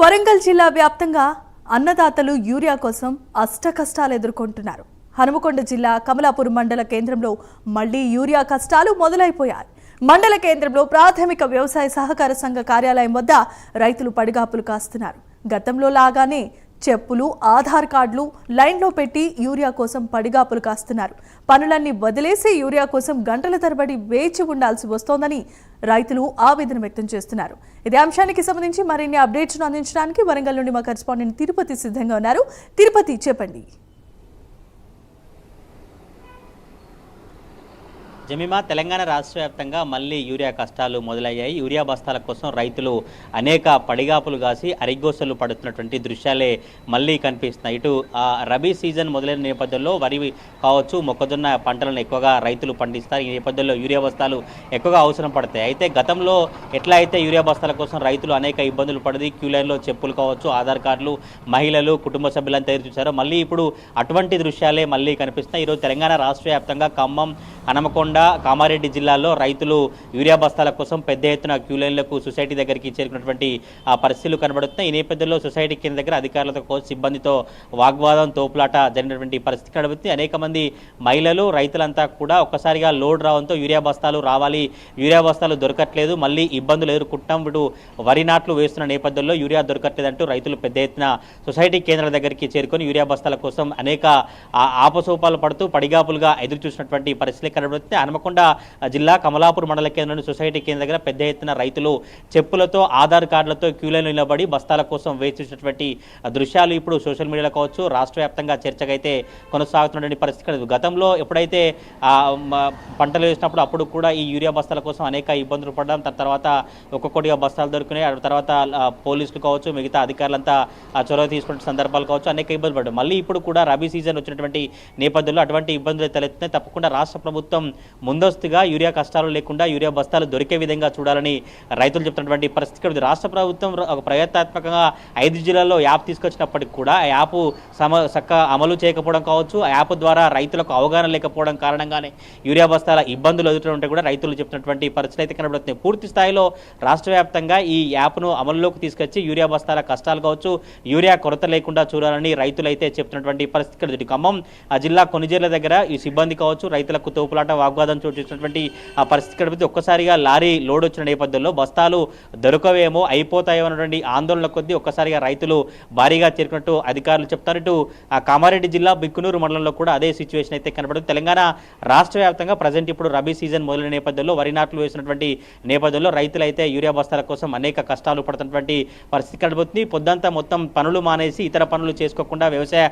వరంగల్ జిల్లా వ్యాప్తంగా అన్నదాతలు యూరియా కోసం అష్టకష్టాలు ఎదుర్కొంటున్నారు. హనుమకొండ జిల్లా కమలాపూర్ మండల కేంద్రంలో మళ్లీ యూరియా కష్టాలు మొదలైపోయాయి. మండల కేంద్రంలో ప్రాథమిక వ్యవసాయ సహకార సంఘ కార్యాలయం వద్ద రైతులు పడిగాపులు కాస్తున్నారు. గతంలో లాగానే చెప్పులు, ఆధార్ కార్డులు లైన్లో పెట్టి యూరియా కోసం పడిగాపులు కాస్తున్నారు. పనులన్నీ వదిలేసి యూరియా కోసం గంటల తరబడి వేచి ఉండాల్సి వస్తోందని రైతులు ఆవేదన వ్యక్తం చేస్తున్నారు. ఇదే అంశానికి సంబంధించి మరిన్ని అప్డేట్స్ అందించడానికి వరంగల్ నుండి మా కరెస్పాండెంట్ తిరుపతి సిద్ధంగా ఉన్నారు. తిరుపతి, చెప్పండి. జమీమా, తెలంగాణ రాష్ట్ర వ్యాప్తంగా మళ్ళీ యూరియా కష్టాలు మొదలయ్యాయి. యూరియా బస్తాల కోసం రైతులు అనేక పడిగాపులు కాసి అరిగోసలు పడుతున్నటువంటి దృశ్యాలే మళ్ళీ కనిపిస్తున్నాయి. ఇటు రబీ సీజన్ మొదలైన నేపథ్యంలో వరి కావచ్చు, మొక్కజొన్న పంటలను ఎక్కువగా రైతులు పండిస్తారు. ఈ నేపథ్యంలో యూరియా బస్తాలు ఎక్కువగా అవసరం పడతాయి. అయితే గతంలో ఎట్లా అయితే యూరియా బస్తాల కోసం రైతులు అనేక ఇబ్బందులు పడి క్యూ లైన్లో చెప్పులు కావచ్చు, ఆధార్ కార్డులు, మహిళలు, కుటుంబ సభ్యులంతా ఎదురు చూశారు. మళ్ళీ ఇప్పుడు అటువంటి దృశ్యాలే మళ్ళీ కనిపిస్తున్నాయి. ఈరోజు తెలంగాణ రాష్ట్ర వ్యాప్తంగా ఖమ్మం, హనుమకొండ, కామారెడ్డి జిల్లాల్లో రైతులు యూరియా బస్తాల కోసం పెద్ద ఎత్తున క్యూ లైన్లకు సొసైటీ దగ్గరికి చేరుకున్నటువంటి పరిస్థితులు కనబడుతున్నాయి. ఈ నేపథ్యంలో సొసైటీ కేంద్ర దగ్గర అధికారులతో సిబ్బందితో వాగ్వాదం, తోపులాట జరిగినటువంటి పరిస్థితి కనబడుతుంది. అనేక మంది మహిళలు, రైతులంతా కూడా ఒక్కసారిగా లోడ్ రావడంతో యూరియా బస్తాలు రావాలి, యూరియా బస్తాలు దొరకట్లేదు, మళ్ళీ ఇబ్బందులు ఎదుర్కొంటాం, ఇటు వరి నాట్లు వేస్తున్న నేపథ్యంలో యూరియా దొరకట్లేదంటూ రైతులు పెద్ద ఎత్తున సొసైటీ కేంద్రాల దగ్గరికి చేరుకొని యూరియా బస్తాల కోసం అనేక ఆపసోపాలు పడుతూ పడిగాపులుగా ఎదురు చూసినటువంటి పరిస్థితులు కనబడుతుంది. హనుమకొండ జిల్లా కమలాపూర్ మండల కేంద్రంలోని సొసైటీ కేంద్ర దగ్గర పెద్ద ఎత్తున రైతులు చెప్పులతో, ఆధార్ కార్డులతో క్యూలైన్లో నిలబడి బస్తాల కోసం వేచి చూసినటువంటి దృశ్యాలు ఇప్పుడు సోషల్ మీడియాలో కావచ్చు, రాష్ట్ర వ్యాప్తంగా చర్చకైతే కొనసాగుతున్నటువంటి పరిస్థితి. గతంలో ఎప్పుడైతే పంటలు వేసినప్పుడు అప్పుడు కూడా ఈ యూరియా బస్తాల కోసం అనేక ఇబ్బందులు పడడం, తర్వాత ఒక్కొక్కటిగా బస్తాలు దొరికినాయి. తర్వాత పోలీసులు కావచ్చు, మిగతా అధికారులంతా చొరవ తీసుకున్న సందర్భాలు కావచ్చు, అనేక ఇబ్బందులు పడ్డారు. మళ్ళీ ఇప్పుడు కూడా రబీ సీజన్ వచ్చినటువంటి నేపథ్యంలో అటువంటి ఇబ్బందులు తలెత్తున్నాయి. తప్పకుండా రాష్ట్ర ప్రభుత్వం ముందస్తుగా యూరియా కష్టాలు లేకుండా యూరియా బస్తాలు దొరికే విధంగా చూడాలని రైతులు చెప్తున్నటువంటి పరిస్థితి. రాష్ట్ర ప్రభుత్వం ఒక ప్రయత్నాత్మకంగా 5 జిల్లాల్లో యాప్ తీసుకొచ్చినప్పటికీ కూడా ఆ యాప్ చక్కగా అమలు చేయకపోవడం కావచ్చు, ఆ యాప్ ద్వారా రైతులకు అవగాహన లేకపోవడం కారణంగానే యూరియా బస్తాల ఇబ్బందులు ఎదుర్కొంటే కూడా రైతులు చెప్తున్నటువంటి పరిస్థితి అయితే కనబడుతుంది. పూర్తి స్థాయిలో రాష్ట్ర వ్యాప్తంగా ఈ యాప్ను అమలులోకి తీసుకొచ్చి యూరియా బస్తాల కష్టాలు కావచ్చు, యూరియా కొరత లేకుండా చూడాలని రైతులు అయితే చెప్తున్నటువంటి పరిస్థితి. ఖమ్మం జిల్లా కొనిజేర్ల దగ్గర ఈ సిబ్బంది కావచ్చు, రైతులకు తోపులాట, వాగ్వాదం చోటు చేసినటువంటి ఆ పరిస్థితి కనిపిస్తే ఒక్కసారిగా లారీ లోడ్ వచ్చిన నేపథ్యంలో బస్తాలు దొరకవేమో, అయిపోతాయో అన్నటువంటి ఆందోళన కొద్దీ ఒక్కసారిగా రైతులు భారీగా చేరుకున్నట్టు అధికారులు చెప్తారు. ఇటు కామారెడ్డి జిల్లా బిక్కునూరు మండలంలో కూడా అదే సిచ్యువేషన్ అయితే కనబడుతుంది. తెలంగాణ రాష్ట్ర వ్యాప్తంగా ప్రజెంట్ ఇప్పుడు రబీ సీజన్ మొదలైన నేపథ్యంలో వరి నాట్లు వేసినటువంటి నేపథ్యంలో రైతులు అయితే యూరియా బస్తాల కోసం అనేక కష్టాలు పడుతున్నటువంటి పరిస్థితి కనబడుతుంది. పొద్దంతా మొత్తం పనులు మానేసి ఇతర పనులు చేసుకోకుండా, వ్యవసాయ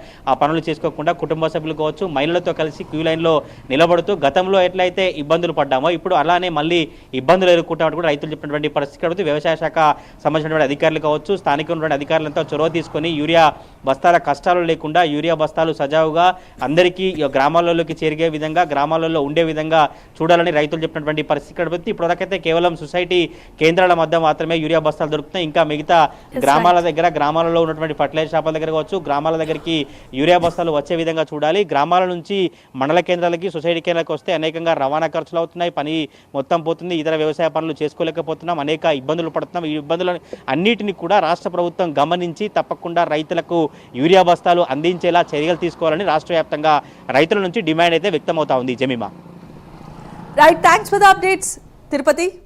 పనులు చేసుకోకుండా కుటుంబ సభ్యులు కావచ్చు, మహిళలతో కలిసి క్యూ లైన్లో నిలబడుతూ గతంలో ఎట్లయితే ఇబ్బందులు పడ్డామో ఇప్పుడు అలానే మళ్ళీ ఇబ్బందులు ఎదుర్కొంటామని కూడా రైతులు చెప్పినటువంటి పరిస్థితి కనబడుతుంది. వ్యవసాయ శాఖ సంబంధించినటువంటి అధికారులు కావచ్చు, స్థానిక ఉన్నటువంటి అధికారులంతా చొరవ తీసుకొని యూరియా బస్తాల కష్టాలు లేకుండా యూరియా బస్తాలు సజావుగా అందరికీ గ్రామాలలోకి చేరిగే విధంగా, గ్రామాలలో ఉండే విధంగా చూడాలని రైతులు చెప్పినటువంటి పరిస్థితి కనబడుతుంది. ఇప్పటివరకైతే కేవలం సొసైటీ కేంద్రాల మధ్య మాత్రమే యూరియా బస్తాలు దొరుకుతున్నాయి. ఇంకా మిగతా గ్రామాల దగ్గర, గ్రామాలలో ఉన్నటువంటి ఫర్టిలైజర్ షాపుల దగ్గర కావచ్చు, గ్రామాల దగ్గరికి యూరియా బస్తాలు వచ్చే విధంగా చూడాలి. గ్రామాల నుంచి మండల కేంద్రాలకి, సొసైటీ కేంద్రాలకు వస్తే అనేకంగా రవాణా ఖర్చులు అవుతున్నాయి, పని మొత్తం పోతుంది, ఇతర వ్యవసాయ పనులు చేసుకోలేకపోతున్నాం, అనేక ఇబ్బందులు పడుతున్నాం. ఈ ఇబ్బందులు అన్నిటిని కూడా రాష్ట్ర ప్రభుత్వం గమనించి తప్పకుండా రైతులకు యూరియా బస్తాలు అందించేలా చర్యలు తీసుకోవాలని రాష్ట్ర వ్యాప్తంగా రైతుల నుంచి డిమాండ్ అయితే వ్యక్తమవుతా ఉంది. Jemimah, right, thanks for the updates Tirupati.